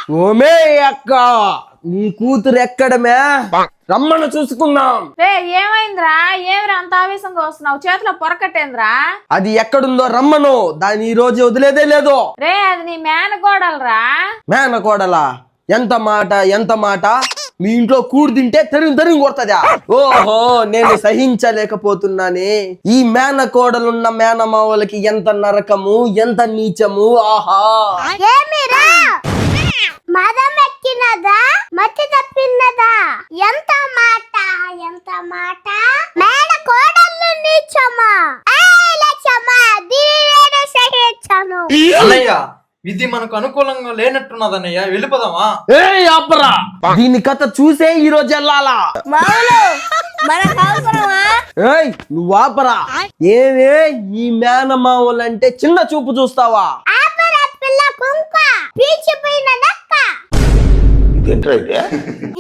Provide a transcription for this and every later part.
ఓమే అక్క నీ కూతురు ఎక్కడమే రమ్మను చూసుకుందాం. రే ఏమైందిరా? ఏమిరా అంత ఆవేశంగా వస్తున్నావు? చేతిలో పొరకట్టేంద్రా? అది ఎక్కడుందో రమ్మను, దాని ఈ రోజు వదిలేదే లేదు. రే అది నీ మేనకోడలరా. మేనకోడలా? ఎంత మాట ఎంత మాట! మీ ఇంట్లో కూడు తింటే తరిగి కొడతదా? ఓహో, నేను సహించలేకపోతున్నానే. ఈ మేనకోడలున్న మేనమావలకి ఎంత నరకము, ఎంత నీచము. ఆహా, మదం ఎక్కినదా, మతి తప్పినదా? ఎంత మాట ఎంత మాట! మేడ కోడళ్ళు నీచమా? దీనినే సహించను. అన్నయ్య, ఇది మనకు అనుకూలంగా లేనట్టున్నదన్నయ్య, వెళ్ళిపోదామా? ఆపరా, దీని కథ చూసే ఈ రోజు వెళ్ళాలా? ఏయ్ నువ్వు ఆపరా. ఏవే ఈ మేనమావలంటే చిన్న చూపు చూస్తావా? ఆపరా పిల్ల కుంక, పీచిపోయిన నక్క.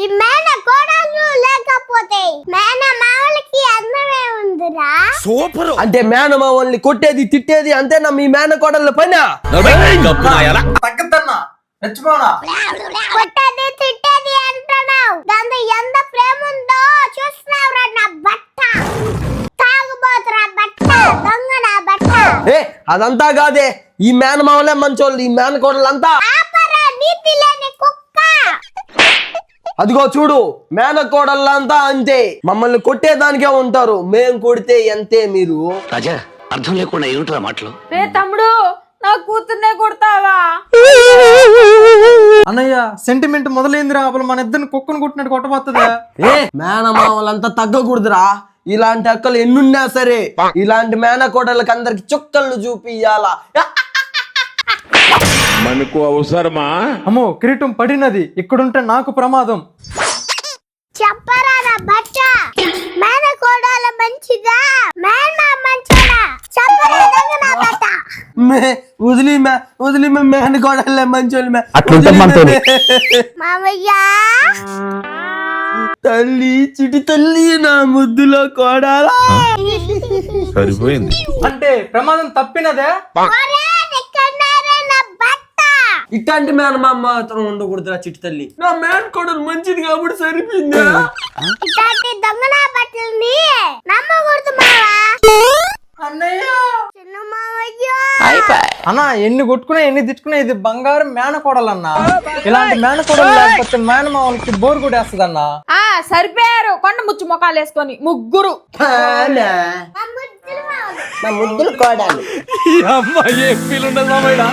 ఈ మేన కోడళ్ళు లేకపోతే మేన మావలకి అందమే ఉందిరా. సూపర్. అంటే మేనమావల్ని కొట్టేది తిట్టేది అంతేనా మీ మేనకోడళ్ళ పైన? తగ్గద్దన్నా, మెచ్చిపోనా? కొట్టేది తిట్టేది అంటున్నావు, దాంతో ఎంత ప్రేమ ఉందో చూస్తున్నావురా. నా బట్ట తాగుబోతురా, బట్ట దొంగ నా బట్ట. ఏ అదంతా కాదే, ఈ మేనమావలే మంచోళ్ళు, ఈ మేనకోడలంతా. ఆపరా నీతి లేని కుక్క. అదిగో చూడు, మేనకోడళ్ళంతా అంతే, మమ్మల్ని కొట్టేదానికే ఉంటారు. మేం కొడితే ఎంతే మీరు. రాజా, అర్థం లేకుండా ఏమిట్రా మాటలు? రే తమ్ముడు, నా కూతుర్నే కొడతావా? అన్నయ్య, సెంటిమెంట్ మొదలైందిరా. అప్పుడు మన ఇద్దరిని కుక్కను కొట్టినట్టు కొట్టబోతుందా? ఏ మేనమావలంతా తగ్గకూడదురా. ఇలాంటి అక్కలు ఎన్నున్నా సరే ఇలాంటి మేనకోడళ్ళకి అందరికి చుక్కలను చూపియాలా. మనకు అవసరమా? అమ్మో, కిరీటం పడినది, ఇక్కడుంటే నాకు ప్రమాదం. చెప్పరా నా బట్ట, మేన కోడల మంచిదా, మేన మంచిదా? చెప్పరా దొంగ నా బట్ట. వదిలి మేనకోడళ్ళే మంచోళ్ళు. మామయ్య తల్లి, చిటి తల్లి, నా ముద్దులో కోడాలా. సరిపోయింది. అంటే ప్రమాదం తప్పినదే. ఇట్లాంటి మేనమామ మాత్రం ఉండకూడదురా చిట్టి తల్లి. నా మేనకోడలు మంచిది కాబట్టి సరిపోయిందా? ఇట్లాంటి దొంగ నా బట్టల్ని నమ్మకూడదు మావా. చిన్న మామయ్య. అన్నా, ఎన్ని కొట్టుకున్నా ఎన్ని తిట్టుకున్నా ఇది బంగారం మేనకోడలన్నా. ఇలాంటి మేనకోడలు లేకపోతే మేనమావలకి బోర్ కొట్టేస్తుందన్నా. ఆ సరిపోయారు, కొండ ముచ్చు మొఖాలు వేసుకొని ముగ్గురు. నా ముద్దులు మావలు. నా ముద్దులు కోడాలి. అమ్మాయి ఏం ఫీల్ ఉండదు మామయ్య.